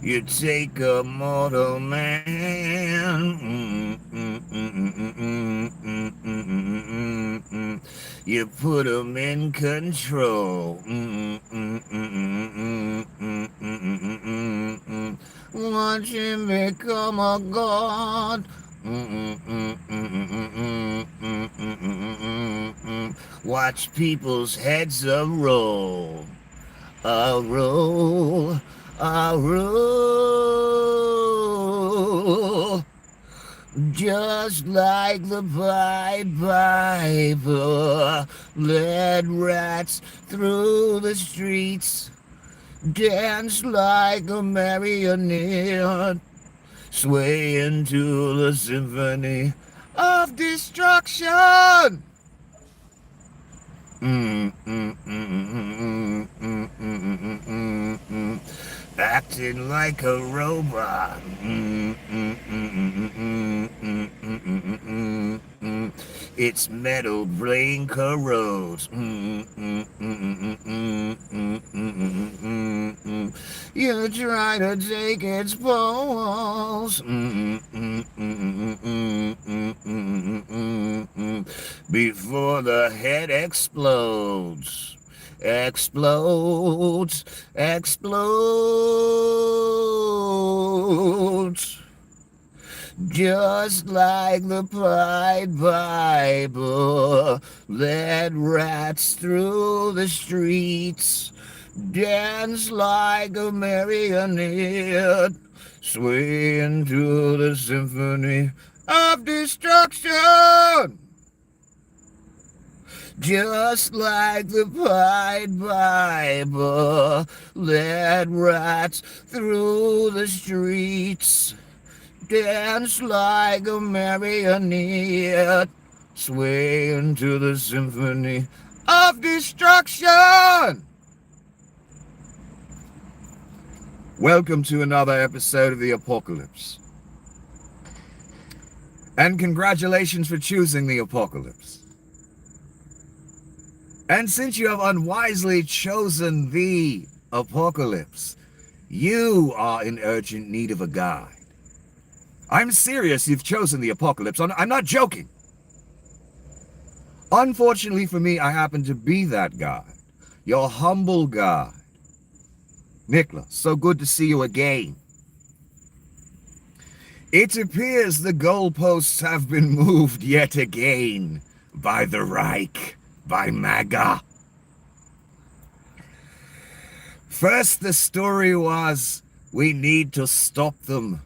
You take a mortal man, you put him in control. Watch him become a god. Watch people's heads a-roll. A-roll. A-roll. Just like the Bible, led rats through the streets, dance like a marionette, swaying to the symphony of destruction. Acting like a robot. Its metal brain corrodes. You try to take its pulse. Before the head explodes. Explodes. Just like the Bible, led rats through the streets, dance like a marionette, swaying to the symphony of destruction. Just like the Bible, led rats through the streets, dance like a marionette, swaying to the symphony of destruction. Welcome to another episode of the Apocalypse. And congratulations for choosing the Apocalypse. And since you have unwisely chosen the Apocalypse, you are in urgent need of a guide. I'm serious, you've chosen the Apocalypse. I'm not joking. Unfortunately for me, I happen to be that guide. Your humble guide. Nicholas, so good to see you again. It appears the goalposts have been moved yet again by the Reich, by MAGA. First, the story was, we need to stop them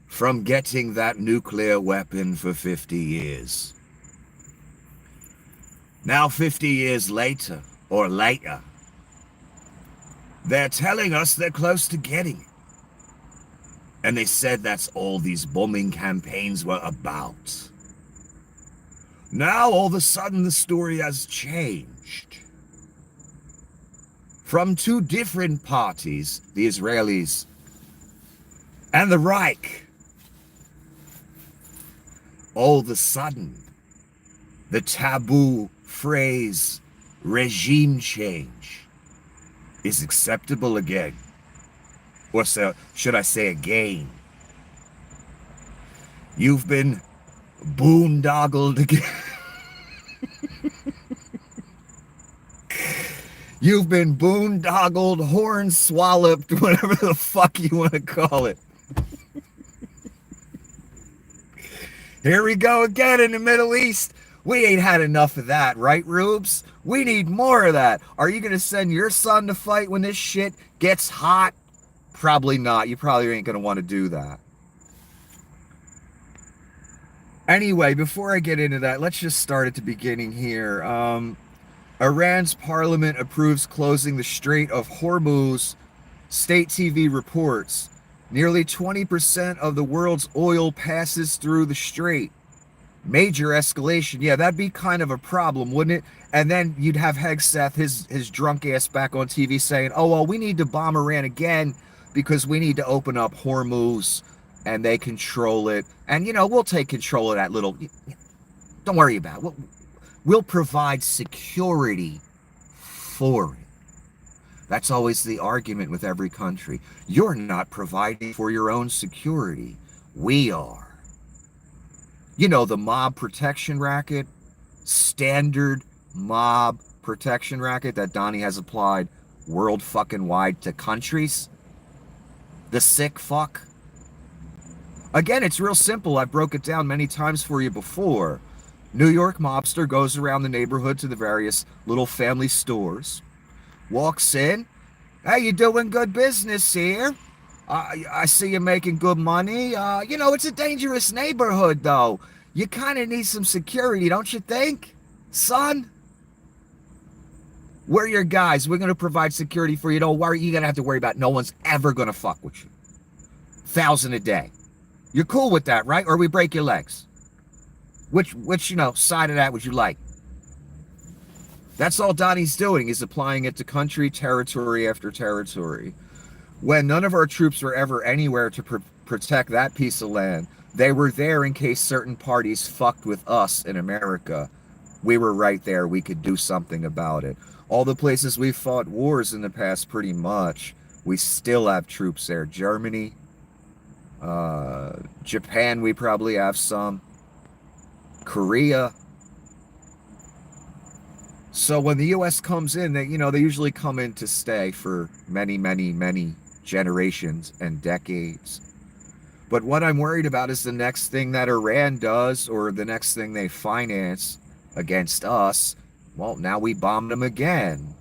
from getting that nuclear weapon for 50 years. Now 50 years later, or later, they're telling us they're close to getting it. And they said that's all these bombing campaigns were about. Now all of a sudden the story has changed. From two different parties, the Israelis and the Reich, all of a sudden, the taboo phrase regime change is acceptable again. Or so, should I say again? You've been boondoggled again. You've been boondoggled, hornswalloped, whatever the fuck you want to call it. Here we go again in the Middle East. We ain't had enough of that, right, Rubes? We need more of that. Are you going to send your son to fight when this shit gets hot? Probably not. You probably ain't going to want to do that. Anyway, before I get into that, let's just start at the beginning here. Iran's parliament approves closing the Strait of Hormuz. State TV reports nearly 20% of the world's oil passes through the strait. Major escalation. Yeah, that'd be kind of a problem, wouldn't it? And then you'd have Hegseth, his drunk ass, back on TV saying, oh, well, we need to bomb Iran again because we need to open up Hormuz and they control it. And, you know, we'll take control of that little... Don't worry about it. We'll provide security for it. That's always the argument with every country. You're not providing for your own security. We are. You know, the mob protection racket, standard mob protection racket that Donnie has applied world fucking wide to countries. The sick fuck. Again, it's real simple. I broke it down many times for you before. New York mobster goes around the neighborhood to the various little family stores, walks in. Hey, you doing good business here? I see you making good money. You know, it's a dangerous neighborhood, though. You kind of need some security, don't you think? Son, we're your guys. We're going to provide security for you. Don't worry. You're going to have to worry about no one's ever going to fuck with you. 1,000 a day. You're cool with that, right? Or we break your legs. Which side of that would you like? That's all Donnie's doing, is applying it to country, territory after territory. When none of our troops were ever anywhere to protect that piece of land, they were there in case certain parties fucked with us in America. We were right there. We could do something about it. All the places we fought wars in the past, pretty much, we still have troops there. Germany, Japan, we probably have some. Korea. So when the U.S. comes in, they usually come in to stay for many, many, many generations and decades. But what I'm worried about is the next thing that Iran does, or the next thing they finance against us. Well, now we bombed them again.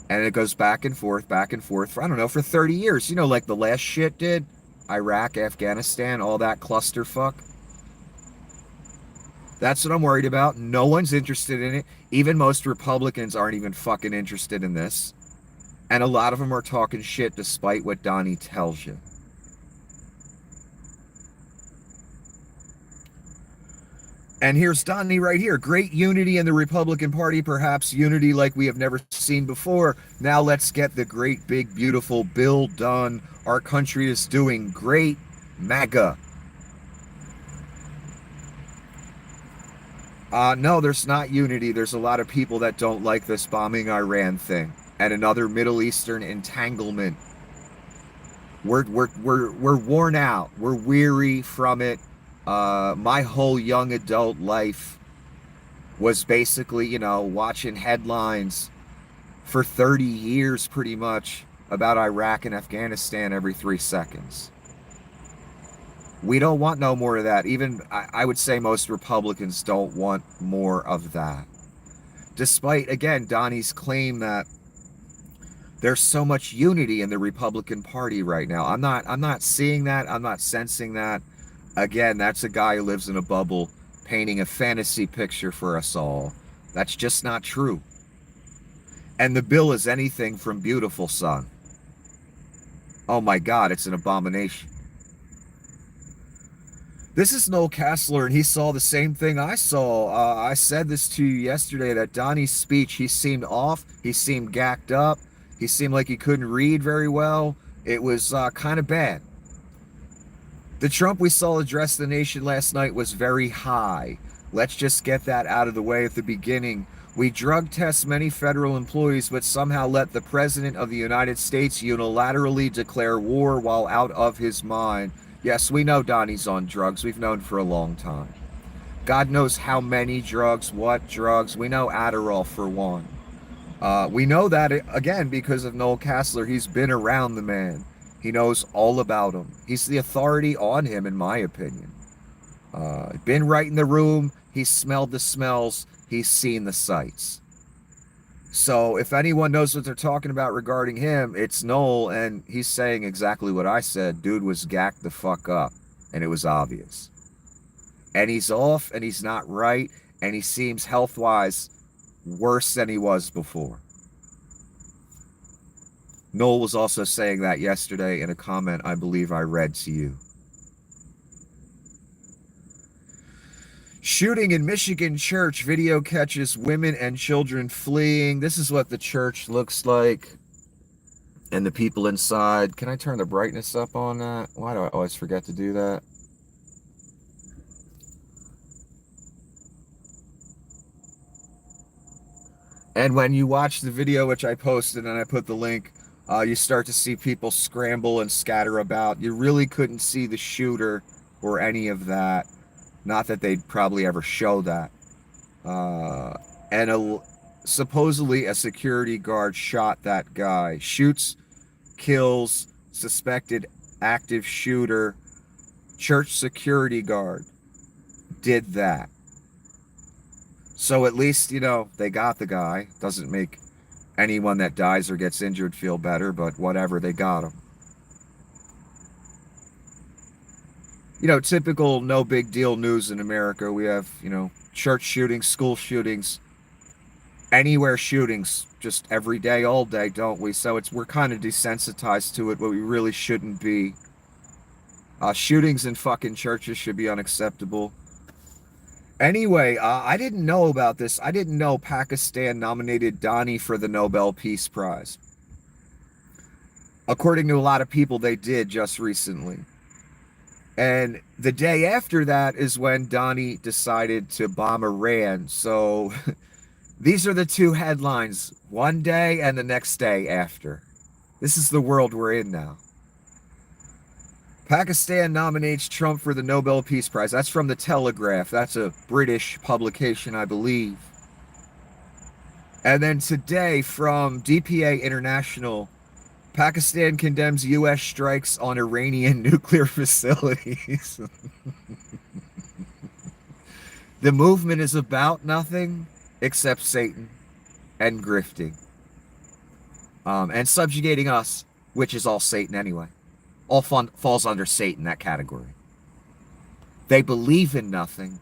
And it goes back and forth, for, I don't know, for 30 years. You know, like the last shit did. Iraq, Afghanistan, all that clusterfuck. That's what I'm worried about. No one's interested in it. Even most Republicans aren't even fucking interested in this. And a lot of them are talking shit despite what Donnie tells you. And here's Donnie right here. Great unity in the Republican Party, perhaps unity like we have never seen before. Now let's get the great, big, beautiful bill done. Our country is doing great. MAGA. No, there's not unity. There's a lot of people that don't like this bombing Iran thing and another Middle Eastern entanglement. We're worn out. We're weary from it. My whole young adult life was basically, watching headlines for 30 years pretty much about Iraq and Afghanistan every 3 seconds. We don't want no more of that. Even, I would say most Republicans don't want more of that. Despite, again, Donnie's claim that there's so much unity in the Republican Party right now. I'm not seeing that. I'm not sensing that. Again, that's a guy who lives in a bubble, painting a fantasy picture for us all. That's just not true. And the bill is anything from beautiful, son. Oh my God, it's an abomination. This is Noel Castler, and he saw the same thing I saw. I said this to you yesterday, that Donnie's speech, he seemed off. He seemed gacked up. He seemed like he couldn't read very well. It was kind of bad. The Trump we saw address the nation last night was very high. Let's just get that out of the way at the beginning. We drug test many federal employees, but somehow let the President of the United States unilaterally declare war while out of his mind. Yes, we know Donnie's on drugs. We've known for a long time. God knows how many drugs, what drugs. We know Adderall for one. We know that, again, because of Noel Castler. He's been around the man. He knows all about him. He's the authority on him, in my opinion. Been right in the room. He's smelled the smells. He's seen the sights. So if anyone knows what they're talking about regarding him, it's Noel, and he's saying exactly what I said. Dude was gacked the fuck up, and it was obvious. And he's off, and he's not right, and he seems health-wise worse than he was before. Noel was also saying that yesterday in a comment I believe I read to you. Shooting in Michigan church. Video catches women and children fleeing. This is what the church looks like. And the people inside. Can I turn the brightness up on that? Why do I always forget to do that? And when you watch the video, which I posted and I put the link, you start to see people scramble and scatter about. You really couldn't see the shooter or any of that. Not that they'd probably ever show that. And supposedly a security guard shot that guy. Shoots, kills, suspected active shooter, church security guard did that. So at least, you know, they got the guy. Doesn't make anyone that dies or gets injured feel better, but whatever, they got him. You know, typical no big deal news in America. We have, you know, church shootings, school shootings, anywhere shootings, just every day, all day, don't we? So we're kind of desensitized to it, but we really shouldn't be. Shootings in fucking churches should be unacceptable. Anyway, I didn't know about this. I didn't know Pakistan nominated Dhani for the Nobel Peace Prize. According to a lot of people, they did just recently. And the day after that is when Dhani decided to bomb Iran. So these are the two headlines, one day and the next day after. This is the world we're in now. Pakistan nominates Trump for the Nobel Peace Prize. That's from The Telegraph. That's a British publication, I believe. And then today from DPA International, Pakistan condemns U.S. strikes on Iranian nuclear facilities. The movement is about nothing except Satan and grifting. And subjugating us, which is all Satan anyway. All falls under Satan, that category. They believe in nothing.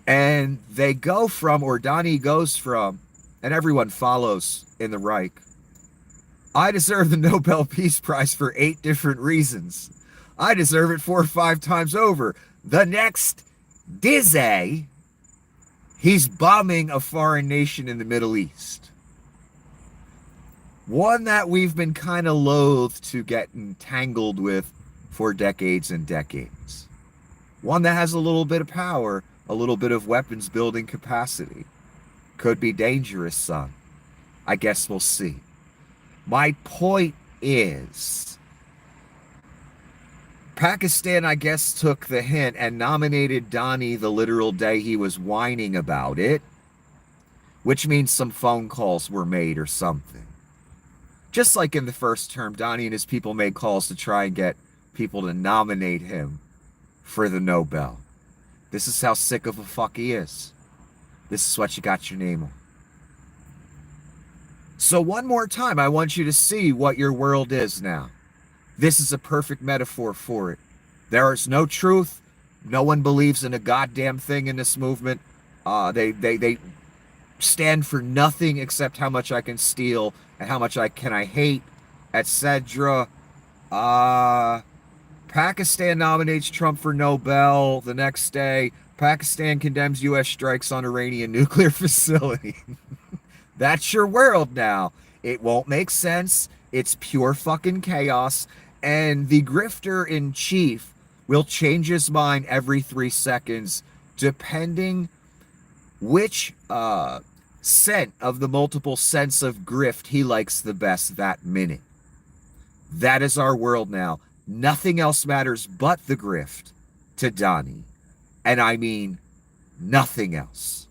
And they go from, or Dhani goes from, and everyone follows in the Reich, I deserve the Nobel Peace Prize for 8 different reasons. I deserve it 4 or 5 times over. The next day, he's bombing a foreign nation in the Middle East. One that we've been kind of loath to get entangled with for decades and decades. One that has a little bit of power, a little bit of weapons building capacity. Could be dangerous, son. I guess we'll see. My point is, Pakistan, I guess, took the hint and nominated Dhani the literal day he was whining about it, which means some phone calls were made or something. Just like in the first term, Dhani and his people made calls to try and get people to nominate him for the Nobel. This is how sick of a fuck he is. This is what you got your name on. So one more time, I want you to see what your world is now. This is a perfect metaphor for it. There is no truth. No one believes in a goddamn thing in this movement. They stand for nothing except how much I can steal and how much I hate, etc. Pakistan nominates Trump for Nobel. The next day, Pakistan condemns U.S. strikes on Iranian nuclear facility. That's your world now. It won't make sense. It's pure fucking chaos. And the grifter in chief will change his mind every 3 seconds, depending which scent of the multiple scents of grift he likes the best that minute. That is our world now. Nothing else matters but the grift to Dhani. And I mean nothing else.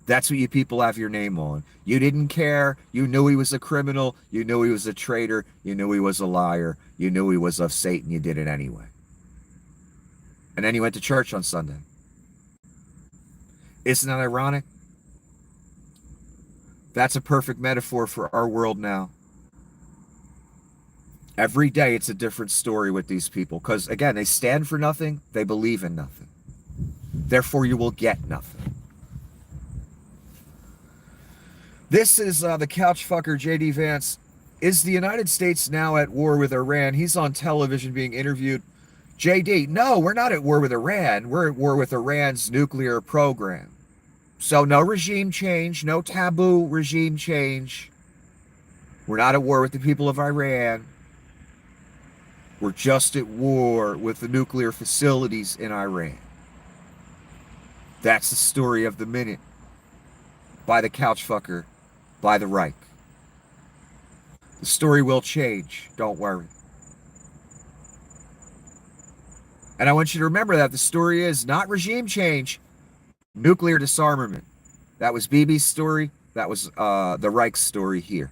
That's what you people have your name on. You didn't care. You knew he was a criminal. You knew he was a traitor. You knew he was a liar. You knew he was of Satan. You did it anyway. And then he went to church on Sunday. Isn't that ironic? That's a perfect metaphor for our world now. Every day it's a different story with these people. Because, again, they stand for nothing. They believe in nothing. Therefore, you will get nothing. This is the couch fucker, J.D. Vance. Is the United States now at war with Iran? He's on television being interviewed. J.D., no, we're not at war with Iran. We're at war with Iran's nuclear program. So no regime change, no taboo regime change. We're not at war with the people of Iran. We're just at war with the nuclear facilities in Iran. That's the story of the minute. by the couch fucker, by the Reich. The story will change. Don't worry. And I want you to remember that the story is not regime change, nuclear disarmament. That was Bibi's story. That was the Reich's story here.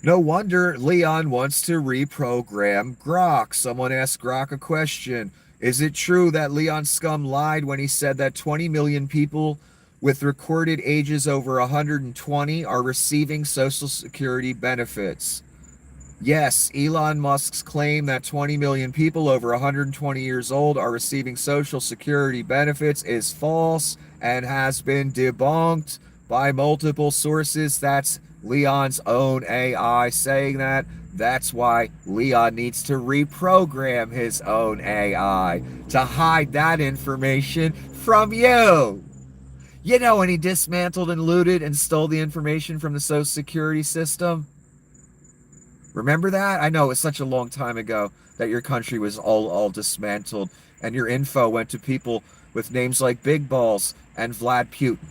No wonder Leon wants to reprogram Grok. Someone asked Grok a question. Is it true that Leon Scum lied when he said that 20 million people with recorded ages over 120 are receiving Social Security benefits? Yes, Elon Musk's claim that 20 million people over 120 years old are receiving Social Security benefits is false and has been debunked by multiple sources. That's Leon's own AI saying that. That's why Leon needs to reprogram his own AI to hide that information from you. You know, when he dismantled and looted and stole the information from the Social Security system? Remember that? I know it was such a long time ago that your country was all dismantled and your info went to people with names like Big Balls and Vlad Putin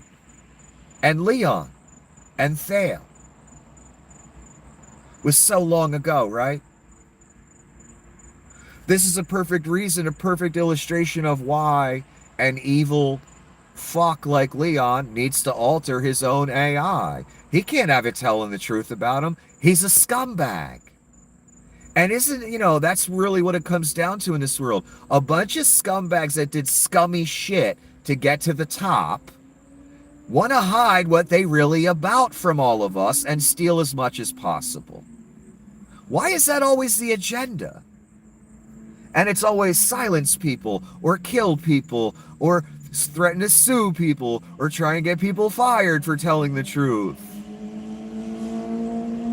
and Leon and Thale. It was so long ago, right? This is a perfect reason, a perfect illustration of why an evil fuck like Leon needs to alter his own AI. He can't have it telling the truth about him. He's a scumbag. And isn't, that's really what it comes down to in this world. A bunch of scumbags that did scummy shit to get to the top want to hide what they really about from all of us and steal as much as possible. Why is that always the agenda? And it's always silence people or kill people or threaten to sue people or try and get people fired for telling the truth.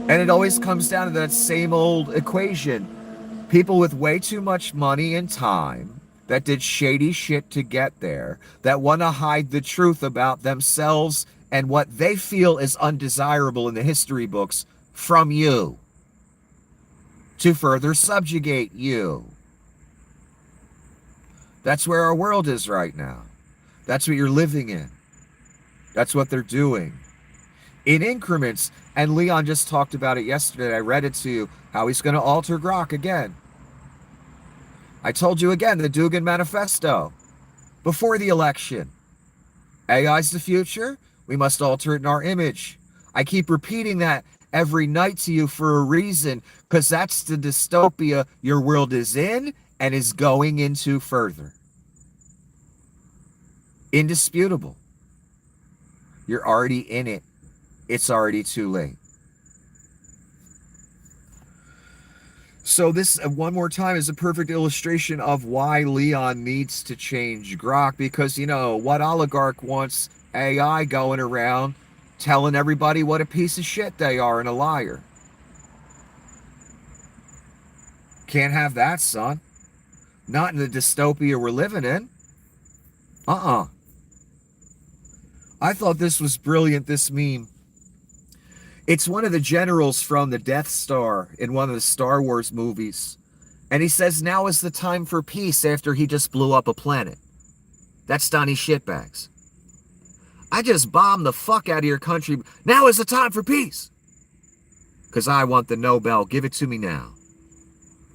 And it always comes down to that same old equation. People with way too much money and time that did shady shit to get there, that want to hide the truth about themselves and what they feel is undesirable in the history books from you, to further subjugate you. That's where our world is right now. That's what you're living in. That's what they're doing. In increments, and Leon just talked about it yesterday. I read it to you, how he's going to alter Grok again. I told you again, the Dugan Manifesto, before the election. AI's the future. We must alter it in our image. I keep repeating that every night to you for a reason, because that's the dystopia your world is in and is going into further. Indisputable. You're already in it. It's already too late. So this, one more time, is a perfect illustration of why Leon needs to change Grok, because, what oligarch wants AI going around telling everybody what a piece of shit they are and a liar? Can't have that, son. Not in the dystopia we're living in. I thought this was brilliant, this meme. It's one of the generals from the Death Star in one of the Star Wars movies. And he says, now is the time for peace after he just blew up a planet. That's Donnie Shitbags. I just bombed the fuck out of your country. Now is the time for peace. Because I want the Nobel. Give it to me now.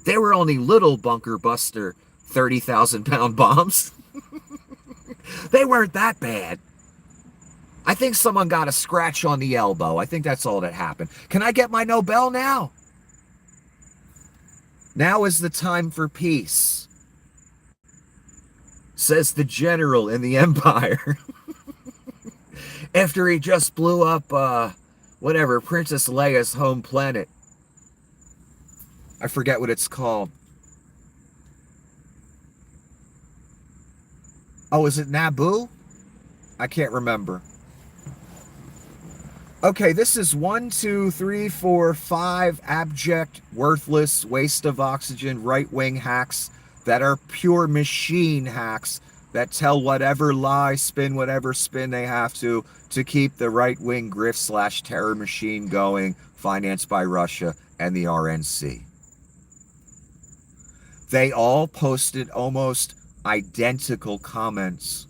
They were only little bunker buster 30,000 pound bombs. They weren't that bad. I think someone got a scratch on the elbow. I think that's all that happened. Can I get my Nobel now? Now is the time for peace, says the general in the Empire. After he just blew up, Princess Leia's home planet. I forget what it's called. Oh, is it Naboo? I can't remember. Okay, this is 1, 2, 3, 4, 5 abject, worthless, waste of oxygen, right-wing hacks that are pure machine hacks that tell whatever lie, spin whatever spin they have to keep the right-wing grift / terror machine going, financed by Russia and the RNC. They all posted almost identical comments.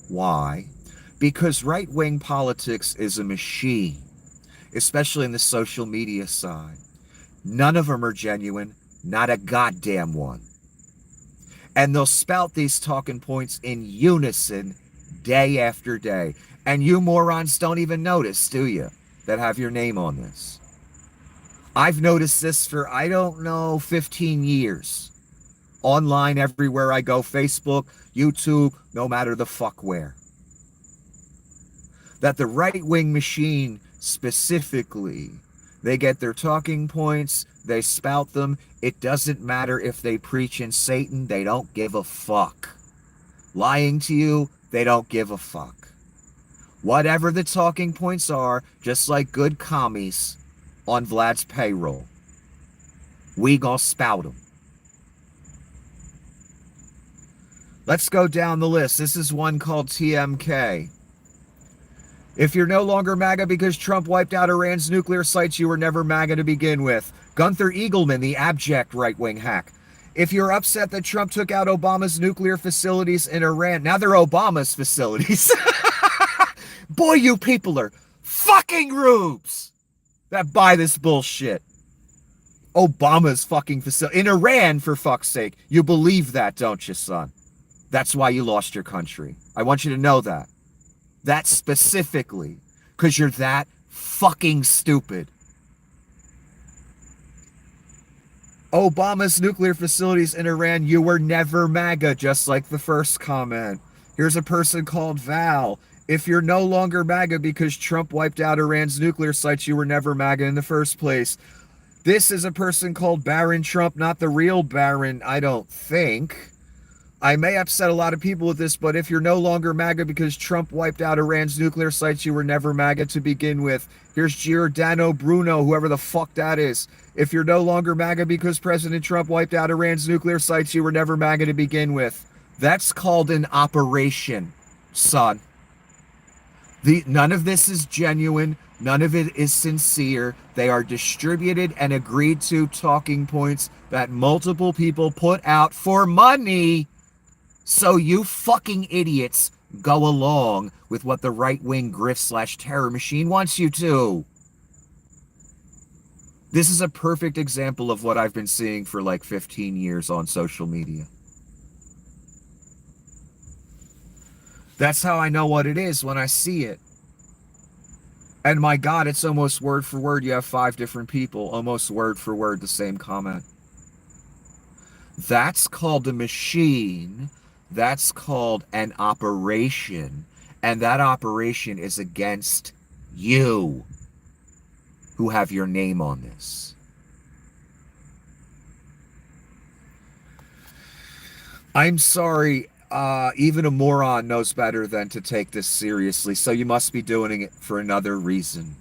Why? Because right-wing politics is a machine, especially in the social media side. None of them are genuine, not a goddamn one. And they'll spout these talking points in unison day after day. And you morons don't even notice, do you, that have your name on this? I've noticed this for, I don't know, 15 years. Online everywhere I go, Facebook, YouTube, no matter the fuck where. That the right-wing machine specifically, they get their talking points, they spout them. It doesn't matter if they preach in Satan, they don't give a fuck. Lying to you, they don't give a fuck. Whatever the talking points are, just like good commies on Vlad's payroll, we gonna spout them. Let's go down the list. This is one called TMK. If you're no longer MAGA because Trump wiped out Iran's nuclear sites, you were never MAGA to begin with. Gunther Eagleman, the abject right-wing hack. If you're upset that Trump took out Obama's nuclear facilities in Iran, now they're Obama's facilities. Boy, you people are fucking rubes that buy this bullshit. Obama's fucking facility in Iran, for fuck's sake. You believe that, don't you, son? That's why you lost your country. I want you to know that. That specifically, because you're that fucking stupid. Obama's nuclear facilities in Iran, you were never MAGA, just like the first comment. Here's a person called Val. If you're no longer MAGA because Trump wiped out Iran's nuclear sites, you were never MAGA in the first place. This is a person called Baron Trump, not the real Baron, I don't think. I may upset a lot of people with this, but if you're no longer MAGA because Trump wiped out Iran's nuclear sites, you were never MAGA to begin with. Here's Giordano Bruno, whoever the fuck that is. If you're no longer MAGA because President Trump wiped out Iran's nuclear sites, you were never MAGA to begin with. That's called an operation, son. None of this is genuine. None of it is sincere. They are distributed and agreed to talking points that multiple people put out for money. So you fucking idiots go along with what the right-wing grift/terror machine wants you to. This is a perfect example of what I've been seeing for like 15 years on social media. That's how I know what it is when I see it. And my God, it's almost word for word. You have 5 different people, almost word for word, the same comment. That's called a machine. That's called an operation. And that operation is against you who have your name on this. I'm sorry. Even a moron knows better than to take this seriously, so you must be doing it for another reason.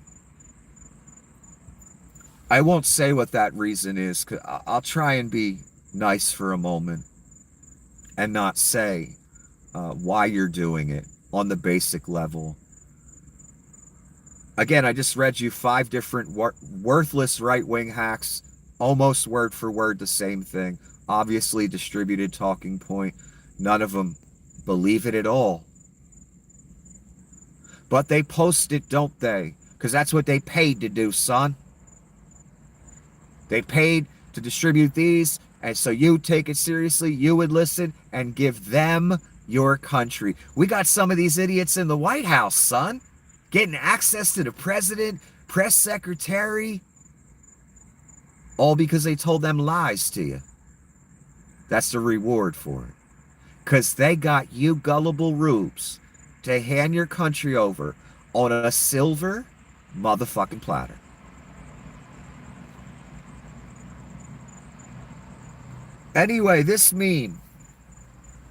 I won't say what that reason is, 'cause I'll try and be nice for a moment and not say why you're doing it on the basic level. Again, I just read you 5 different worthless right-wing hacks, almost word for word the same thing, obviously distributed talking point. None of them believe it at all. But they post it, don't they? Because that's what they paid to do, son. They paid to distribute these, and so you take it seriously, you would listen and give them your country. We got some of these idiots in the White House, son, getting access to the president, press secretary, all because they told them lies to you. That's the reward for it. Because they got you gullible rubes to hand your country over on a silver motherfucking platter. Anyway, this meme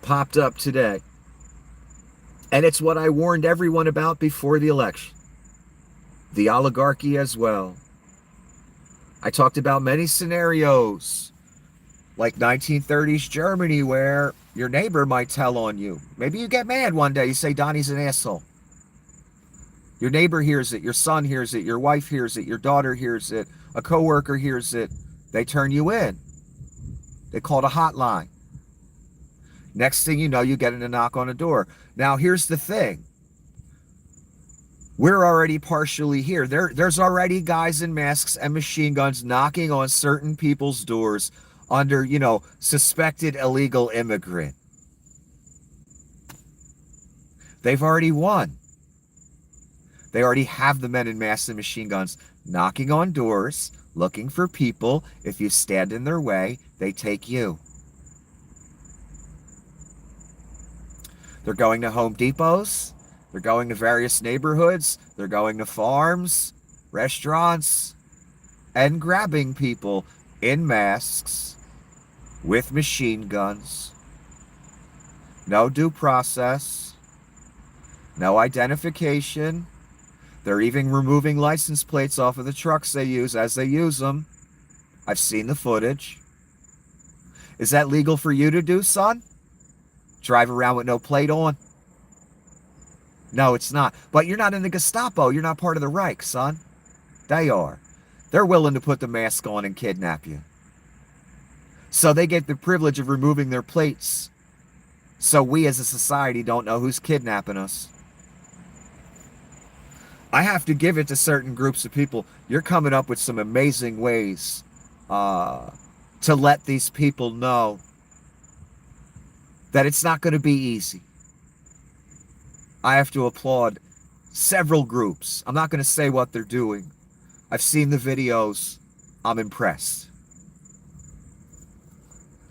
popped up today. And it's what I warned everyone about before the election. The oligarchy as well. I talked about many scenarios, like 1930s Germany, where your neighbor might tell on you. Maybe you get mad one day, you say Donnie's an asshole. Your neighbor hears it, your son hears it, your wife hears it, your daughter hears it, a coworker hears it. They turn you in. They call it a hotline. Next thing you know, you get a knock on a door. Now, here's the thing. We're already partially here. There's already guys in masks and machine guns knocking on certain people's doors under, suspected illegal immigrant. They've already won. They already have the men in masks and machine guns knocking on doors, looking for people. If you stand in their way, they take you. They're going to Home Depots. They're going to various neighborhoods. They're going to farms, restaurants, and grabbing people in masks with machine guns. No due process. No identification. They're even removing license plates off of the trucks they use as they use them. I've seen the footage. Is that legal for you to do, son? Drive around with no plate on? No, it's not. But you're not in the Gestapo. You're not part of the Reich, son. They are. They're willing to put the mask on and kidnap you. So they get the privilege of removing their plates. So we as a society don't know who's kidnapping us. I have to give it to certain groups of people. You're coming up with some amazing ways to let these people know that it's not going to be easy. I have to applaud several groups. I'm not going to say what they're doing. I've seen the videos. I'm impressed.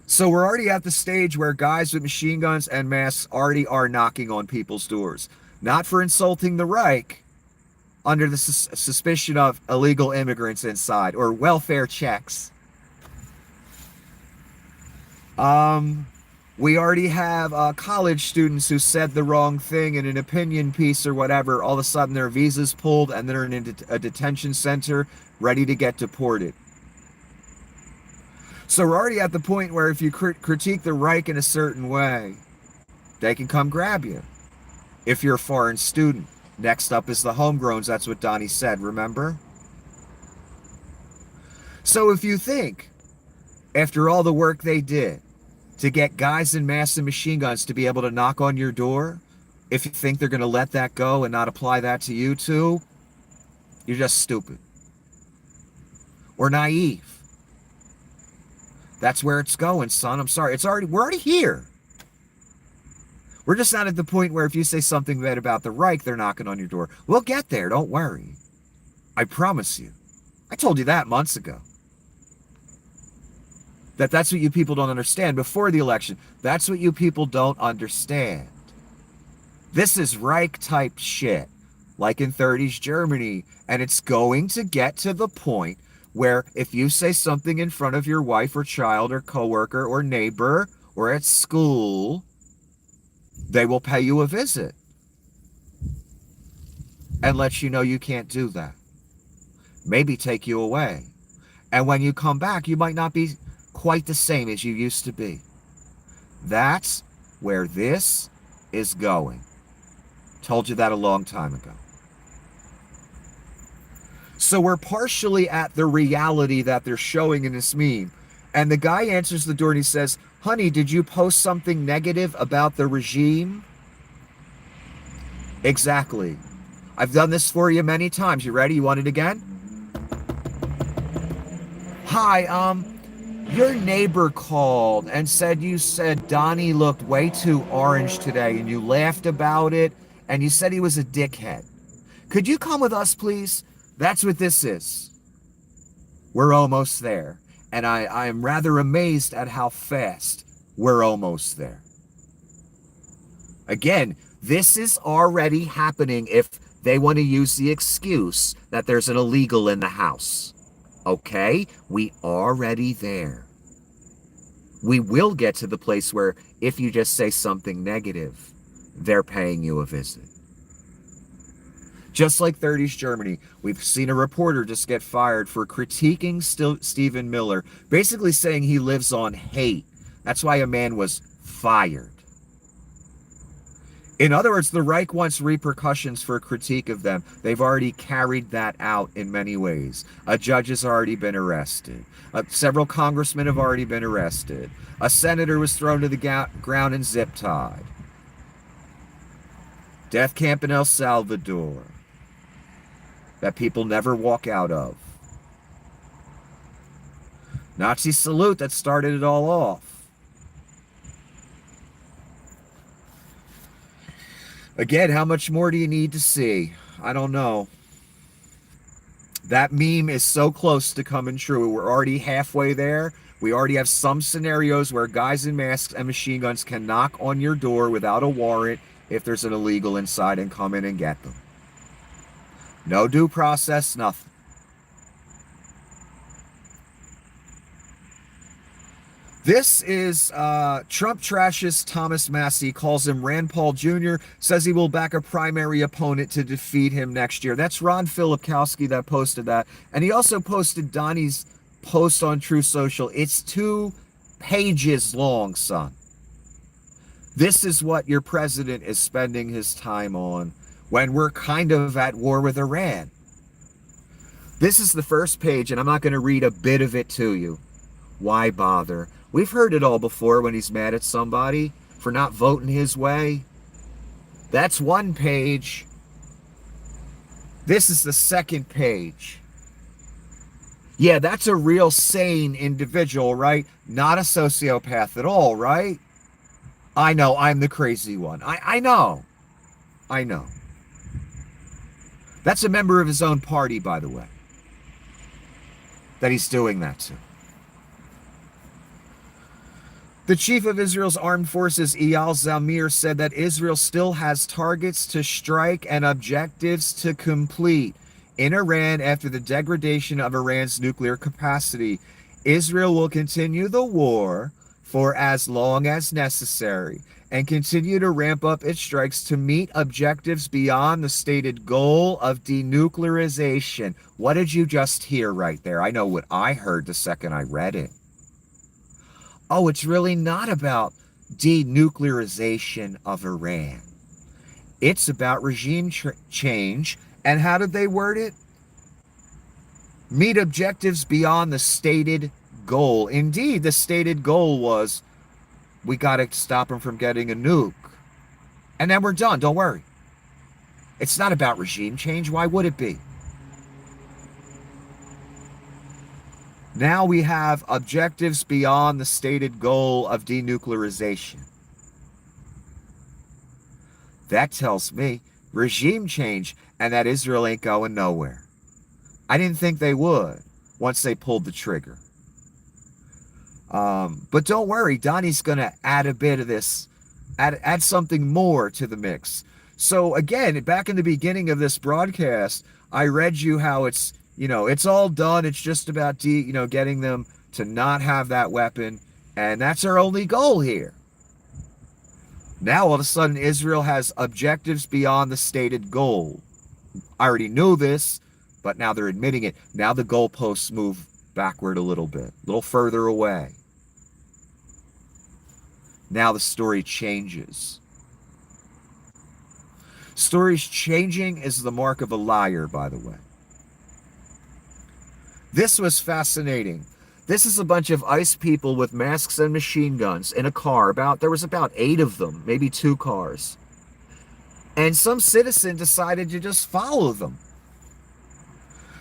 So we're already at the stage where guys with machine guns and masks already are knocking on people's doors. Not for insulting the Reich, under the suspicion of illegal immigrants inside, or welfare checks. We already have college students who said the wrong thing in an opinion piece or whatever. All of a sudden their visas pulled and they're in a detention center ready to get deported. So we're already at the point where if you critique the Reich in a certain way, they can come grab you. If you're a foreign student. Next up is the homegrowns. That's what Donnie said, remember? So if you think, after all the work they did to get guys in masks and machine guns to be able to knock on your door, if you think they're going to let that go and not apply that to you too, you're just stupid. Or naive. That's where it's going, son. I'm sorry. We're already here. We're just not at the point where if you say something bad about the Reich, they're knocking on your door. We'll get there, don't worry. I promise you. I told you that months ago. That's what you people don't understand before the election. That's what you people don't understand. This is Reich-type shit, like in 30s Germany. And it's going to get to the point where if you say something in front of your wife or child or coworker or neighbor or at school, they will pay you a visit and let you know you can't do that. Maybe take you away. And when you come back, you might not be quite the same as you used to be. That's where this is going. Told you that a long time ago. So we're partially at the reality that they're showing in this meme. And the guy answers the door and he says, "Honey, did you post something negative about the regime?" Exactly. I've done this for you many times. You ready? You want it again? Hi, your neighbor called and said you said Donnie looked way too orange today and you laughed about it and you said he was a dickhead. Could you come with us, please? That's what this is. We're almost there. And I am rather amazed at how fast we're almost there. Again, this is already happening if they want to use the excuse that there's an illegal in the house. Okay? We already there. We will get to the place where if you just say something negative, they're paying you a visit. Just like 30s Germany, we've seen a reporter just get fired for critiquing Stephen Miller, basically saying he lives on hate. That's why a man was fired. In other words, the Reich wants repercussions for a critique of them. They've already carried that out in many ways. A judge has already been arrested. Several congressmen have already been arrested. A senator was thrown to the ground and zip-tied. Death camp in El Salvador that people never walk out of. Nazi salute that started it all off. Again, how much more do you need to see? I don't know. That meme is so close to coming true. We're already halfway there. We already have some scenarios where guys in masks and machine guns can knock on your door without a warrant if there's an illegal inside and come in and get them. No due process, nothing. This is Trump trashes Thomas Massie, calls him Rand Paul Jr., says he will back a primary opponent to defeat him next year. That's Ron Filipkowski that posted that. And he also posted Donnie's post on True Social. It's 2 pages long, son. This is what your president is spending his time on when we're kind of at war with Iran. This is the first page, and I'm not going to read a bit of it to you. Why bother? We've heard it all before when he's mad at somebody for not voting his way. That's one page. This is the second page. Yeah, that's a real sane individual, right? Not a sociopath at all, right? I know, I'm the crazy one. I know. I know. That's a member of his own party, by the way, that he's doing that to. The chief of Israel's armed forces, Eyal Zamir, said that Israel still has targets to strike and objectives to complete in Iran after the degradation of Iran's nuclear capacity. Israel will continue the war for as long as necessary and continue to ramp up its strikes to meet objectives beyond the stated goal of denuclearization. What did you just hear right there? I know what I heard the second I read it. Oh, it's really not about denuclearization of Iran. It's about regime change. And how did they word it? Meet objectives beyond the stated goal. Indeed, the stated goal was we got to stop them from getting a nuke. And then we're done. Don't worry. It's not about regime change. Why would it be? Now we have objectives beyond the stated goal of denuclearization. That tells me regime change and that Israel ain't going nowhere. I didn't think they would once they pulled the trigger. But don't worry, Donnie's going to add a bit of this, add something more to the mix. So again, back in the beginning of this broadcast, I read you how it's, it's all done. It's just about, getting them to not have that weapon. And that's our only goal here. Now, all of a sudden, Israel has objectives beyond the stated goal. I already knew this, but now they're admitting it. Now the goalposts move backward a little bit, a little further away. Now the story changes. Stories changing is the mark of a liar, by the way. This was fascinating. This is a bunch of ICE people with masks and machine guns in a car. There was about 8 of them, maybe 2 cars. And some citizen decided to just follow them.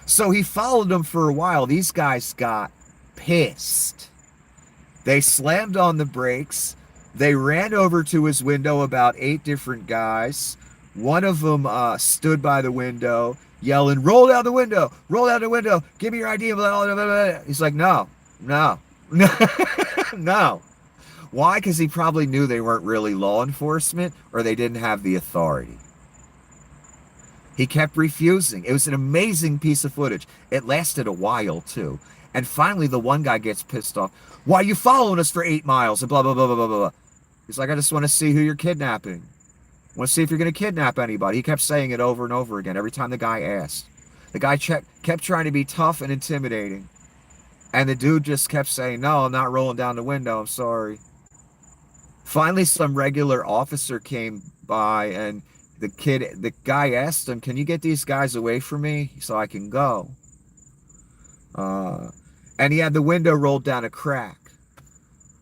So he followed them for a while. These guys got pissed. They slammed on the brakes. They ran over to his window, about 8 different guys. One of them stood by the window, yelling, roll down the window, give me your ID. Blah, blah, blah, blah. He's like, no. No. Why? Because he probably knew they weren't really law enforcement or they didn't have the authority. He kept refusing. It was an amazing piece of footage. It lasted a while, too. And finally, the one guy gets pissed off. Why are you following us for 8 miles? And blah, blah, blah, blah, blah, blah. He's like, I just want to see who you're kidnapping. I want to see if you're going to kidnap anybody. He kept saying it over and over again every time the guy asked. The guy kept trying to be tough and intimidating. And the dude just kept saying, no, I'm not rolling down the window. I'm sorry. Finally, some regular officer came by, and the guy asked him, "Can you get these guys away from me so I can go?" Uh, and he had the window rolled down a crack.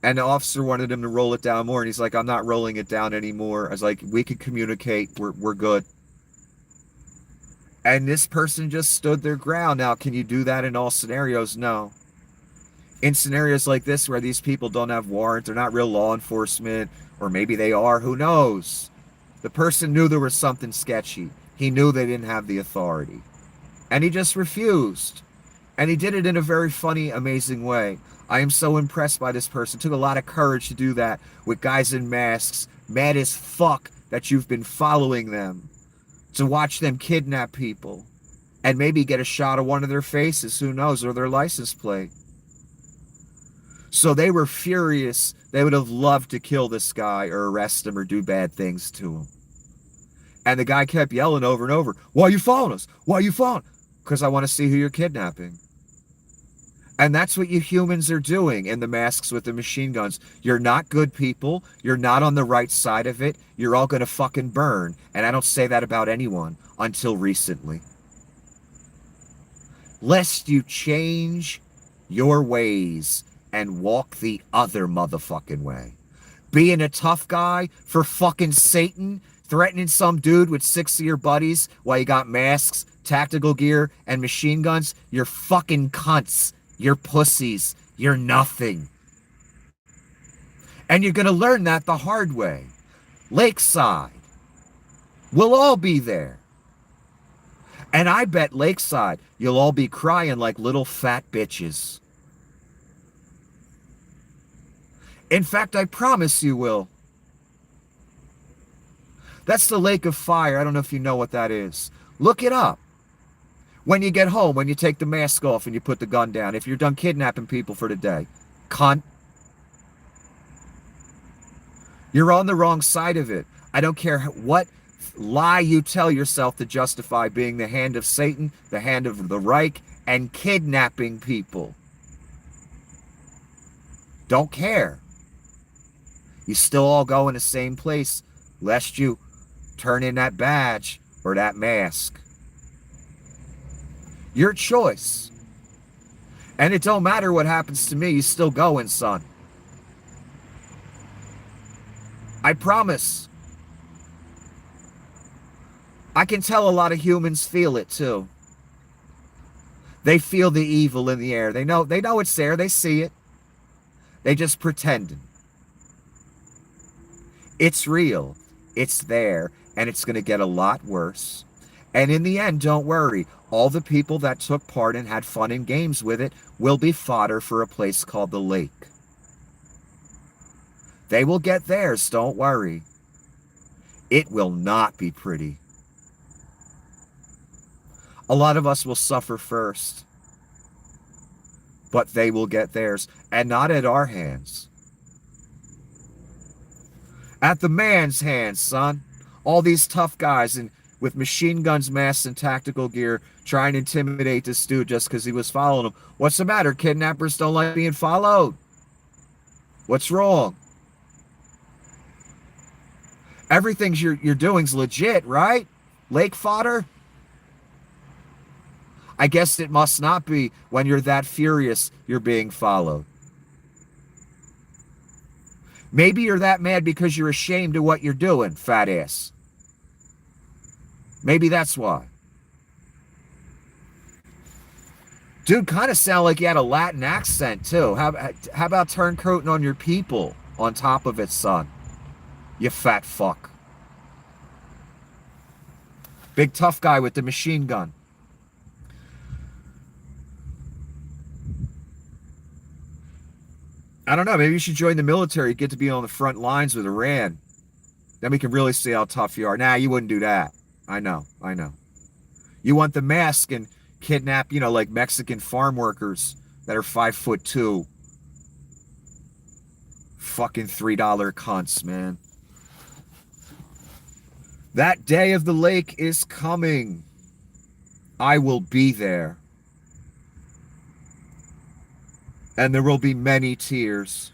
And the officer wanted him to roll it down more, and he's like, "I'm not rolling it down anymore." I was like, "We can communicate. We're good." And this person just stood their ground. Now, can you do that in all scenarios? No. In scenarios like this where these people don't have warrants, they're not real law enforcement, or maybe they are, who knows? The person knew there was something sketchy. He knew they didn't have the authority. And he just refused. And he did it in a very funny, amazing way. I am so impressed by this person. It took a lot of courage to do that with guys in masks, mad as fuck that you've been following them, to watch them kidnap people and maybe get a shot of one of their faces, who knows, or their license plate. So they were furious. They would have loved to kill this guy or arrest him or do bad things to him. And the guy kept yelling over and over, "Why are you following us? Why are you following?" "Because I want to see who you're kidnapping." And that's what you humans are doing in the masks with the machine guns. You're not good people. You're not on the right side of it. You're all going to fucking burn. And I don't say that about anyone until recently. Lest you change your ways and walk the other motherfucking way. Being a tough guy for fucking Satan, threatening some dude with 6 of your buddies while you got masks, tactical gear, and machine guns, you're fucking cunts. You're pussies. You're nothing. And you're going to learn that the hard way. Lakeside. We'll all be there. And I bet Lakeside, you'll all be crying like little fat bitches. In fact, I promise you will. That's the Lake of Fire. I don't know if you know what that is. Look it up. When you get home, when you take the mask off and you put the gun down, if you're done kidnapping people for the day, cunt. You're on the wrong side of it. I don't care what lie you tell yourself to justify being the hand of Satan, the hand of the Reich, and kidnapping people. Don't care. You still all go in the same place, lest you turn in that badge or that mask. Your choice. And it don't matter what happens to me, you still going, son. I promise. I can tell a lot of humans feel it too. They feel the evil in the air. They know it's there. They see it. They just pretending. It's real. It's there. And it's going to get a lot worse. And in the end, don't worry. All the people that took part and had fun and games with it will be fodder for a place called the lake. They will get theirs, don't worry. It will not be pretty. A lot of us will suffer first. But they will get theirs, and not at our hands. At the man's hands, son. All these tough guys with machine guns, masks, and tactical gear trying to intimidate this dude just because he was following him. What's the matter? Kidnappers don't like being followed. What's wrong? Everything you're doing's legit, right? Lake fodder? I guess it must not be when you're that furious you're being followed. Maybe you're that mad because you're ashamed of what you're doing, fat ass. Maybe that's why. Dude kind of sounded like he had a Latin accent, too. How about turncoating on your people on top of it, son? You fat fuck. Big tough guy with the machine gun. I don't know. Maybe you should join the military. Get to be on the front lines with Iran. Then we can really see how tough you are. Nah, you wouldn't do that. I know. You want the mask and kidnap, like Mexican farm workers that are 5'2". Fucking $3 cunts, man. That day of the lake is coming. I will be there. And there will be many tears.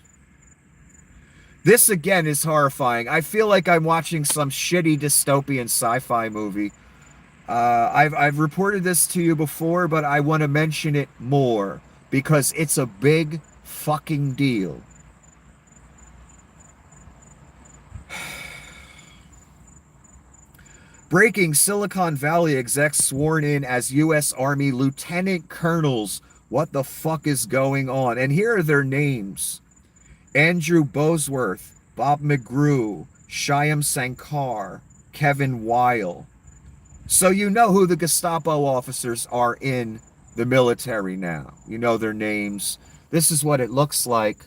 This again is horrifying. I feel like I'm watching some shitty dystopian sci-fi movie. I've reported this to you before, but I want to mention it more because it's a big fucking deal. Breaking: Silicon Valley execs sworn in as U.S. Army lieutenant colonels. What the fuck is going on? And here are their names: Andrew Bosworth, Bob McGrew, Shyam Sankar, Kevin Weil. So you know who the Gestapo officers are in the military now. You know their names. This is what it looks like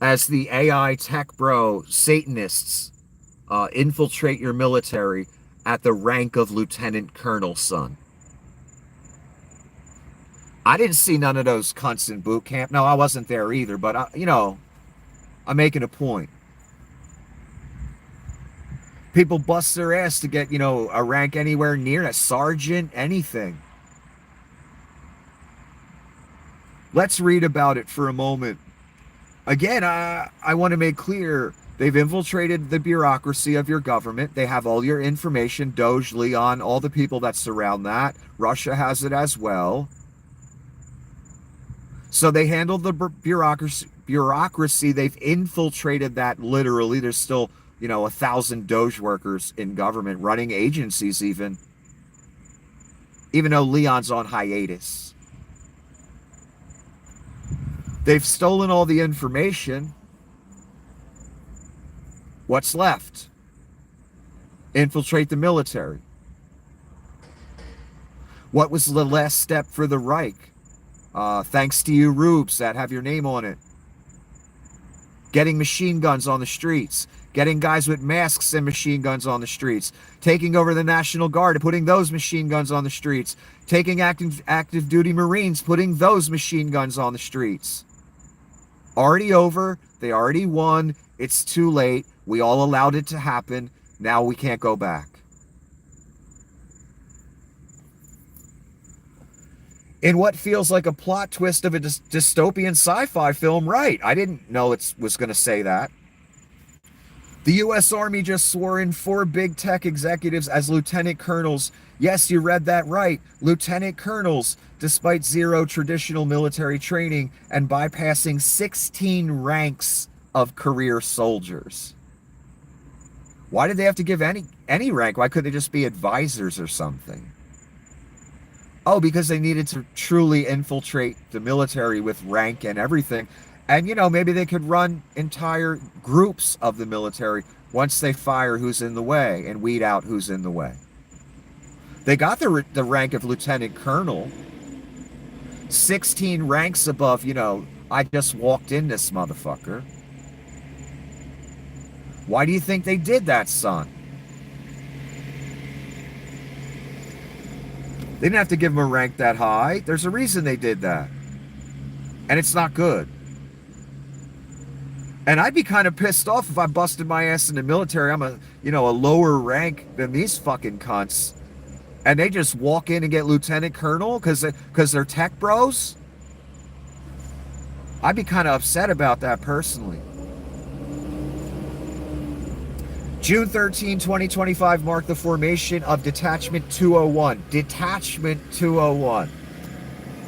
as the AI tech bro Satanists infiltrate your military at the rank of lieutenant colonel, son. I didn't see none of those cunts in boot camp. No, I wasn't there either, but I'm making a point. People bust their ass to get, a rank anywhere near a sergeant, anything. Let's read about it for a moment. Again, I want to make clear, they've infiltrated the bureaucracy of your government. They have all your information, Doge, Leon, all the people that surround that. Russia has it as well. So they handled the bureaucracy. They've infiltrated that literally. There's still, 1,000 Doge workers in government running agencies even though Leon's on hiatus. They've stolen all the information. What's left? Infiltrate the military. What was the last step for the Reich? Thanks to you rubes that have your name on it. Getting machine guns on the streets. Getting guys with masks and machine guns on the streets. Taking over the National Guard and putting those machine guns on the streets. Taking active duty Marines, putting those machine guns on the streets. Already over. They already won. It's too late. We all allowed it to happen. Now we can't go back. In what feels like a plot twist of a dystopian sci-fi film, right? I didn't know it was going to say that. The U.S. Army just swore in 4 big tech executives as lieutenant colonels. Yes, you read that right. Lieutenant colonels, despite 0 traditional military training and bypassing 16 ranks of career soldiers. Why did they have to give any rank? Why couldn't they just be advisors or something? Oh, because they needed to truly infiltrate the military with rank and everything. And, maybe they could run entire groups of the military once they fire who's in the way and weed out who's in the way. They got the rank of lieutenant colonel. 16 ranks above, I just walked in this motherfucker. Why do you think they did that, son? They didn't have to give him a rank that high. There's a reason they did that. And it's not good. And I'd be kind of pissed off if I busted my ass in the military. I'm a lower rank than these fucking cunts. And they just walk in and get lieutenant colonel because they're tech bros. I'd be kind of upset about that personally. June 13, 2025 marked the formation of Detachment 201. Detachment 201.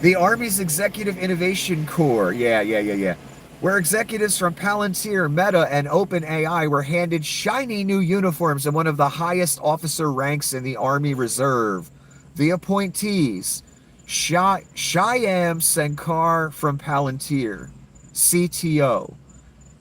The Army's Executive Innovation Corps. Yeah. Where executives from Palantir, Meta, and OpenAI were handed shiny new uniforms and one of the highest officer ranks in the Army Reserve. The appointees: Shyam Sankar from Palantir, CTO.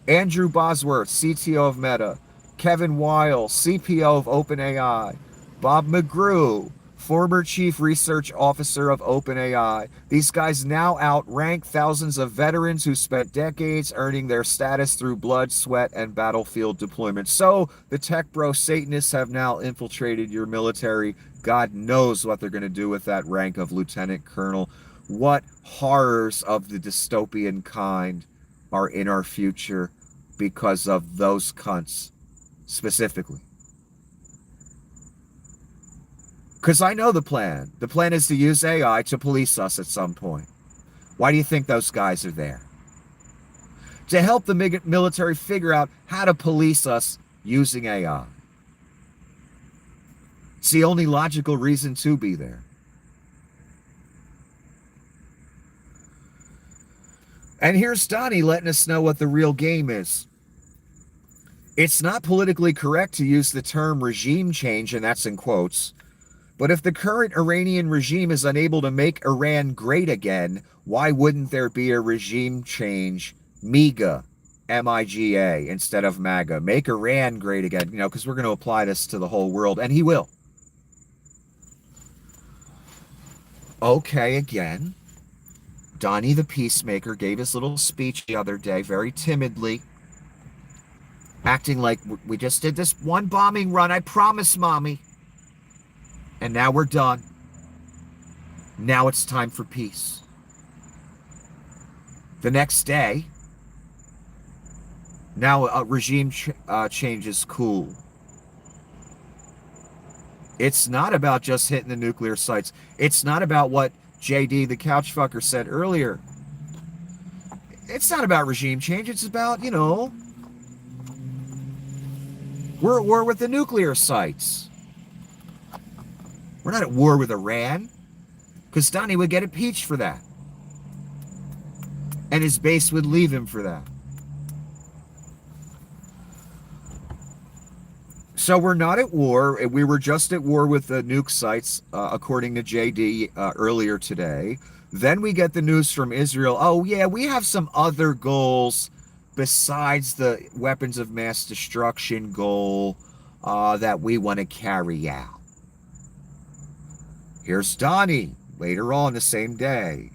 Andrew Bosworth, CTO of Meta. Kevin Weil, CPO of OpenAI. Bob McGrew, former Chief Research Officer of OpenAI. These guys now outrank thousands of veterans who spent decades earning their status through blood, sweat, and battlefield deployment. So the tech bro Satanists have now infiltrated your military. God knows what they're going to do with that rank of lieutenant colonel. What horrors of the dystopian kind are in our future because of those cunts specifically. Because I know the plan. The plan is to use AI to police us at some point. Why do you think those guys are there? to help the military figure out how to police us using AI. It's the only logical reason to be there. And here's Donnie letting us know what the real game is. It's not politically correct to use the term regime change, and that's in quotes. But if the current Iranian regime is unable to make Iran great again, why wouldn't there be a regime change, MIGA, M-I-G-A, instead of MAGA? Make Iran great again, because we're going to apply this to the whole world, and he will. Okay, again, Donnie the Peacemaker gave his little speech the other day, very timidly, acting like we just did this one bombing run, I promise, Mommy. And now we're done. Now it's time for peace. The next day, now a regime change is cool. It's not about just hitting the nuclear sites. It's not about what JD, the couch fucker, said earlier. It's not about regime change. It's about, we're at war with the nuclear sites. We're not at war with Iran, because Donnie would get impeached for that. And his base would leave him for that. So we're not at war. We were just at war with the nuke sites, according to JD earlier today. Then we get the news from Israel. Oh, yeah, we have some other goals besides the weapons of mass destruction goal that we want to carry out. Here's Donnie, later on the same day.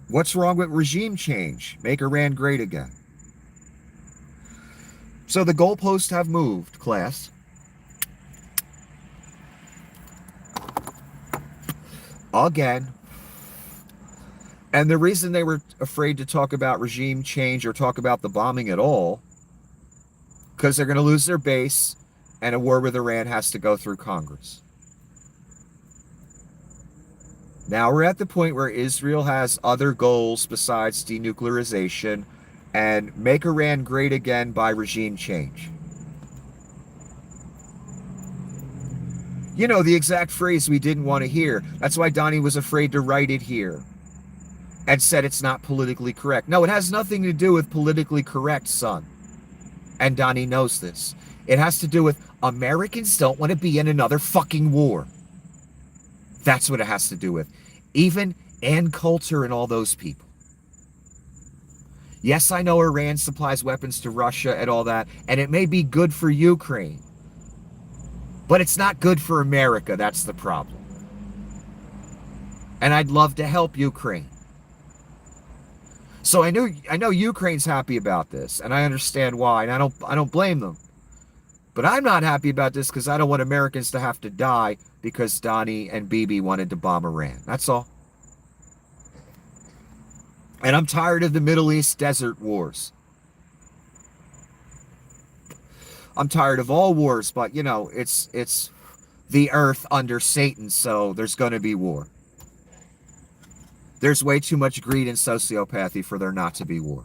What's wrong with regime change? Make Iran great again. So the goalposts have moved, class. Again. And the reason they were afraid to talk about regime change or talk about the bombing at all, because they're going to lose their base, and a war with Iran has to go through Congress. Now we're at the point where Israel has other goals besides denuclearization and make Iran great again by regime change. The exact phrase we didn't want to hear. That's why Donnie was afraid to write it here and said it's not politically correct. No, it has nothing to do with politically correct, son. And Donnie knows this. It has to do with Americans don't want to be in another fucking war. That's what it has to do with. Even Ann Coulter and all those people. Yes, I know Iran supplies weapons to Russia and all that, and it may be good for Ukraine. But it's not good for America, that's the problem. And I'd love to help Ukraine. So I know Ukraine's happy about this, and I understand why, and I don't blame them. But I'm not happy about this because I don't want Americans to have to die because Donnie and Bibi wanted to bomb Iran. That's all. And I'm tired of the Middle East desert wars. I'm tired of all wars, but it's the earth under Satan, so there's going to be war. There's way too much greed and sociopathy for there not to be war.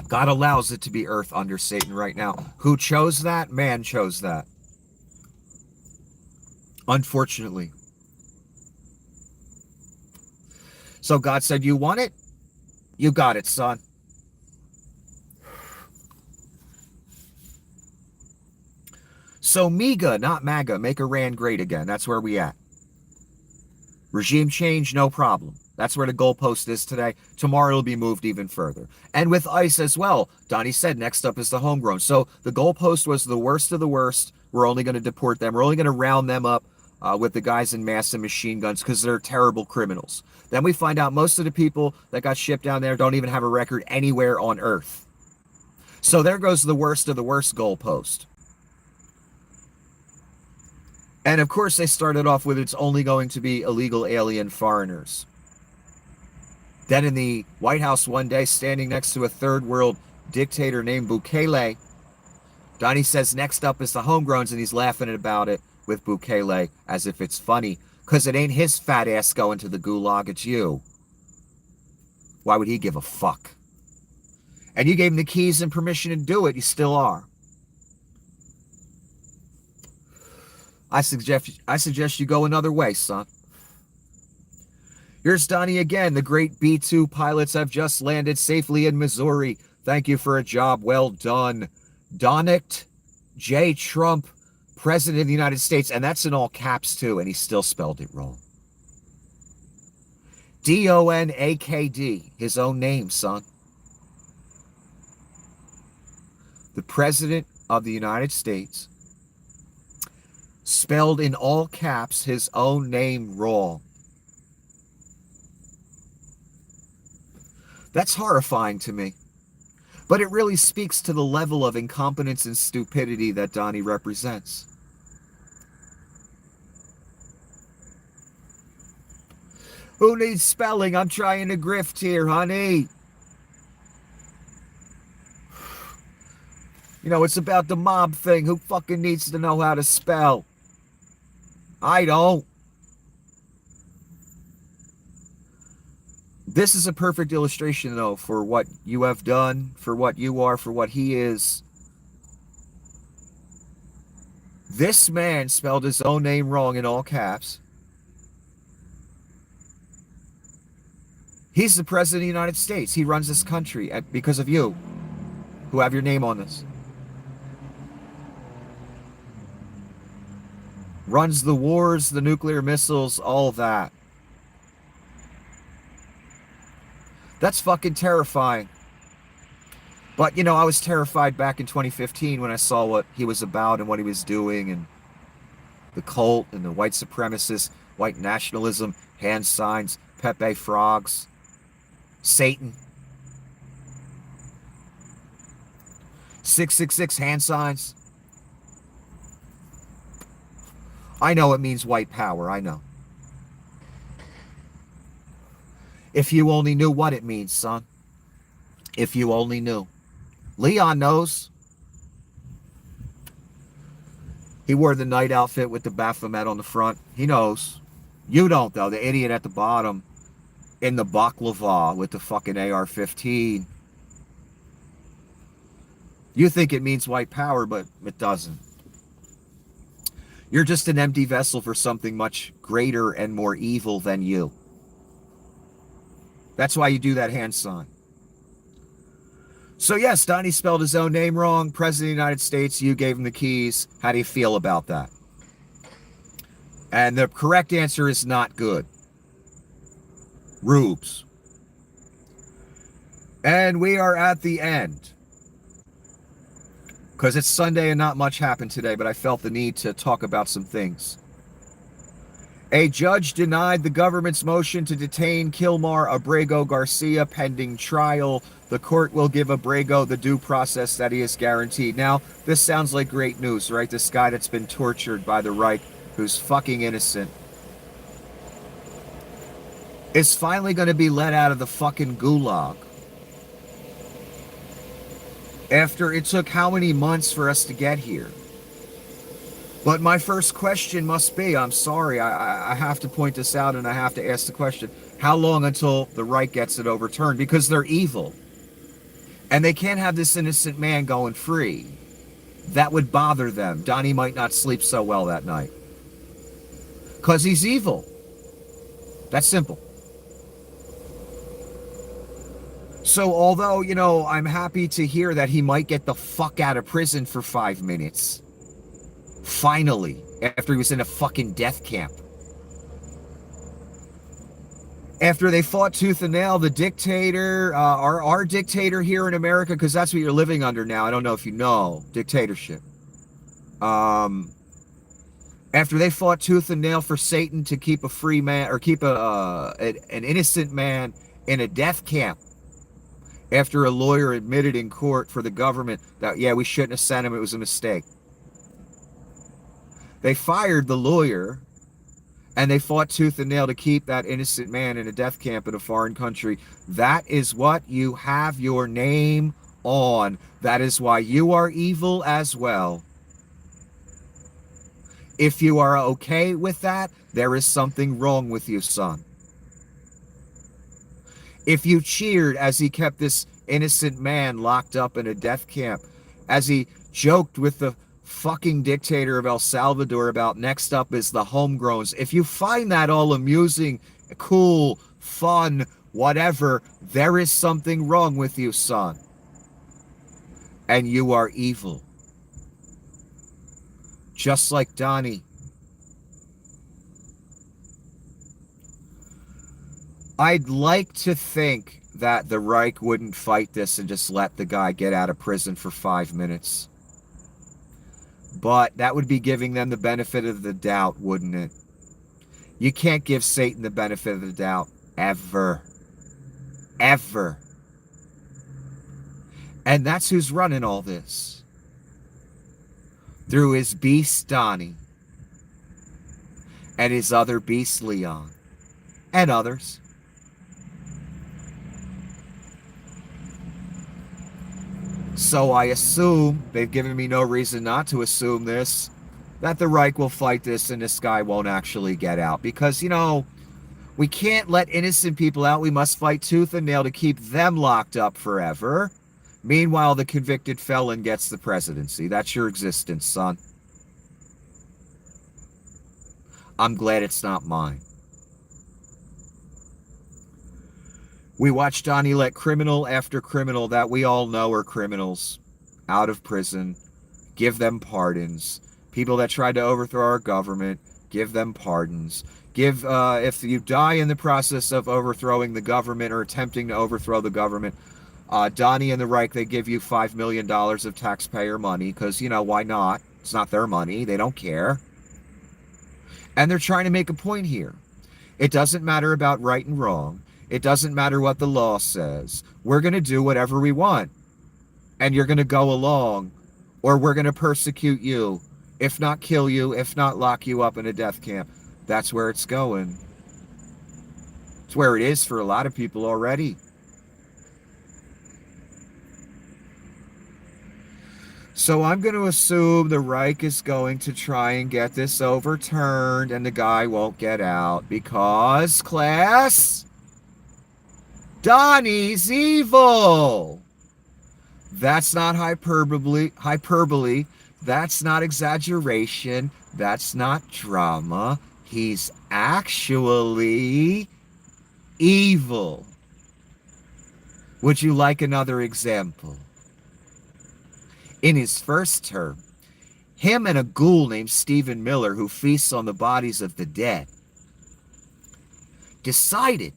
God allows it to be earth under Satan right now. Who chose that? Man chose that. Unfortunately. So God said, you want it? You got it, son. So MEGA, not MAGA, make Iran great again. That's where we at. Regime change, no problem. That's where the goalpost is today. Tomorrow it'll be moved even further. And with ICE as well, Donnie said next up is the homegrown. So the goalpost was the worst of the worst. We're only going to deport them. We're only going to round them up with the guys in massive machine guns because they're terrible criminals. Then we find out most of the people that got shipped down there don't even have a record anywhere on Earth. So there goes the worst of the worst goalpost. And of course they started off with it's only going to be illegal alien foreigners. Then in the White House one day, standing next to a third world dictator named Bukele, Donnie says next up is the homegrowns, and he's laughing about it with Bukele as if it's funny. Because it ain't his fat ass going to the gulag, it's you. Why would he give a fuck? And you gave him the keys and permission to do it. You still are. I suggest you go another way, son. Here's Donnie again. The great B-2 pilots have just landed safely in Missouri. Thank you for a job well done. Donald J. Trump, President of the United States. And that's in all caps, too. And he still spelled it wrong. D-O-N-A-K-D. His own name, son. The President of the United States spelled in all caps his own name wrong. That's horrifying to me. But it really speaks to the level of incompetence and stupidity that Donnie represents. Who needs spelling? I'm trying to grift here, honey. You know, it's about the mob thing. Who fucking needs to know how to spell? I don't. This is a perfect illustration, though, for what you have done, for what you are, for what he is. This man spelled his own name wrong in all caps. He's the President of the United States. He runs this country because of you, who have your name on this. Runs the wars, the nuclear missiles, all that. That's fucking terrifying. But, you know, I was terrified back in 2015 when I saw what he was about and what he was doing, and the cult and the white supremacists, white nationalism, hand signs, Pepe frogs, Satan, 666 hand signs. I know it means white power, I know. If you only knew what it means, son. If you only knew. Leon knows. He wore the night outfit with the Baphomet on the front. He knows. You don't, though. The idiot at the bottom in the baklava with the fucking AR-15. You think it means white power, but it doesn't. You're just an empty vessel for something much greater and more evil than you. That's why you do that hand sign. So yes, Donnie spelled his own name wrong. President of the United States, you gave him the keys. How do you feel about that? And the correct answer is not good. Rubes. And we are at the end. Because it's Sunday and not much happened today, but I felt the need to talk about some things. A judge denied the government's motion to detain Kilmar Abrego Garcia pending trial. The court will give Abrego the due process that he is guaranteed. Now, this sounds like great news, right? This guy that's been tortured by the Reich, who's fucking innocent, is finally going to be let out of the fucking gulag. After it took how many months for us to get here? But my first question must be, I'm sorry, I have to point this out and I have to ask the question, how long until the right gets it overturned? Because they're evil. And they can't have this innocent man going free. That would bother them. Donnie might not sleep so well that night. Because he's evil. That's simple. So although, you know, I'm happy to hear that he might get the fuck out of prison for 5 minutes. Finally, after he was in a fucking death camp. After they fought tooth and nail, the dictator, our dictator here in America, because that's what you're living under now. I don't know if you know, dictatorship. After they fought tooth and nail for Satan to keep a free man, or keep an innocent man in a death camp. After a lawyer admitted in court for the government that, yeah, we shouldn't have sent him, it was a mistake. They fired the lawyer, and they fought tooth and nail to keep that innocent man in a death camp in a foreign country. That is what you have your name on. That is why you are evil as well. If you are okay with that, there is something wrong with you, son. If you cheered as he kept this innocent man locked up in a death camp, as he joked with the fucking dictator of El Salvador about next up is the homegrowns, if you find that all amusing, cool, fun, whatever, there is something wrong with you, son. And you are evil. Just like Donnie. I'd like to think that the Reich wouldn't fight this and just let the guy get out of prison for 5 minutes. But that would be giving them the benefit of the doubt, wouldn't it? You can't give Satan the benefit of the doubt. Ever. Ever. And that's who's running all this. Through his beast Donnie. And his other beast Leon. And others. So I assume, they've given me no reason not to assume this, that the Reich will fight this and this guy won't actually get out. Because, you know, we can't let innocent people out. We must fight tooth and nail to keep them locked up forever. Meanwhile, the convicted felon gets the presidency. That's your existence, son. I'm glad it's not mine. We watch Donnie let criminal after criminal that we all know are criminals out of prison, give them pardons. People that tried to overthrow our government, give them pardons. If you die in the process of overthrowing the government or attempting to overthrow the government, Donnie and the Reich, they give you $5 million of taxpayer money because, you know, why not? It's not their money. They don't care. And they're trying to make a point here. It doesn't matter about right and wrong. It doesn't matter what the law says. We're going to do whatever we want. And you're going to go along, or we're going to persecute you. If not kill you, if not lock you up in a death camp. That's where it's going. It's where it is for a lot of people already. So I'm going to assume the Reich is going to try and get this overturned and the guy won't get out because, class, Donnie's evil. That's not hyperbole. That's not exaggeration. That's not drama. He's actually evil. Would you like another example? In his first term, him and a ghoul named Stephen Miller, who feasts on the bodies of the dead, decided,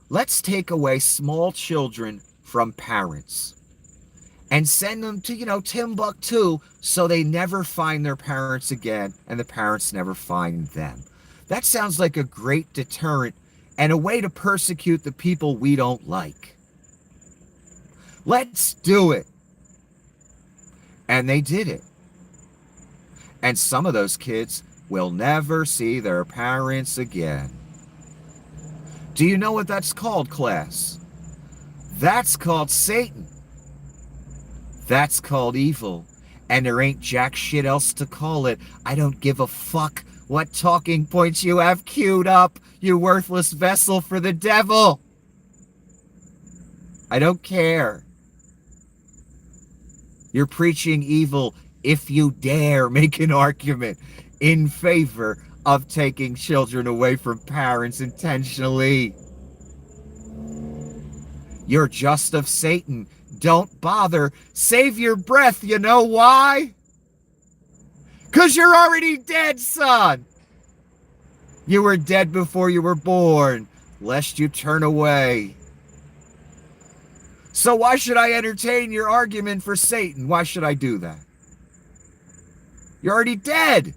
let's take away small children from parents and send them to, Timbuktu so they never find their parents again and the parents never find them. That sounds like a great deterrent and a way to persecute the people we don't like. Let's do it. And they did it. And some of those kids will never see their parents again. Do you know what that's called, class? That's called Satan. That's called evil. And there ain't jack shit else to call it. I don't give a fuck what talking points you have queued up, you worthless vessel for the devil. I don't care. You're preaching evil if you dare make an argument in favor of taking children away from parents intentionally. You're just of Satan. Don't bother. Save your breath. You know why? Because you're already dead, son. You were dead before you were born, lest you turn away. So why should I entertain your argument for Satan? Why should I do that? You're already dead.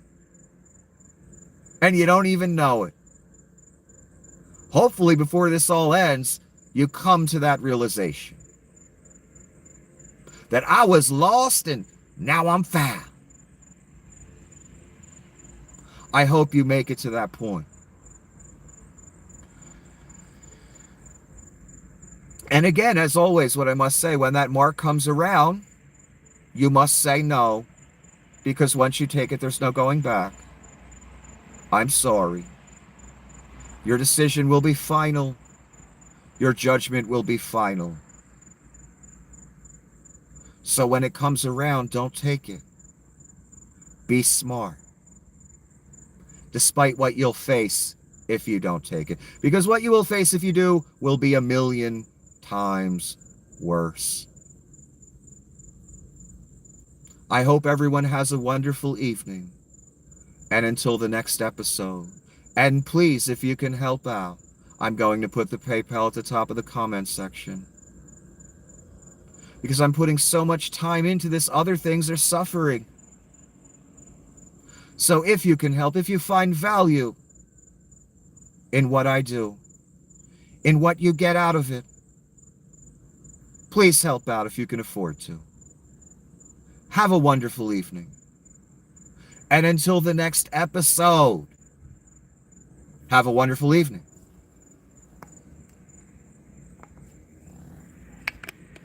And you don't even know it. Hopefully, before this all ends, you come to that realization. That I was lost and now I'm found. I hope you make it to that point. And again, as always, what I must say, when that mark comes around, you must say no. Because once you take it, there's no going back. I'm sorry. Your decision will be final. Your judgment will be final. So when it comes around, don't take it. Be smart. Despite what you'll face if you don't take it. Because what you will face if you do will be 1,000,000 times worse. I hope everyone has a wonderful evening. And until the next episode. And please, if you can help out, I'm going to put the PayPal at the top of the comments section. Because I'm putting so much time into this, other things are suffering. So if you can help, if you find value in what I do, in what you get out of it, please help out if you can afford to. Have a wonderful evening. And until the next episode, have a wonderful evening.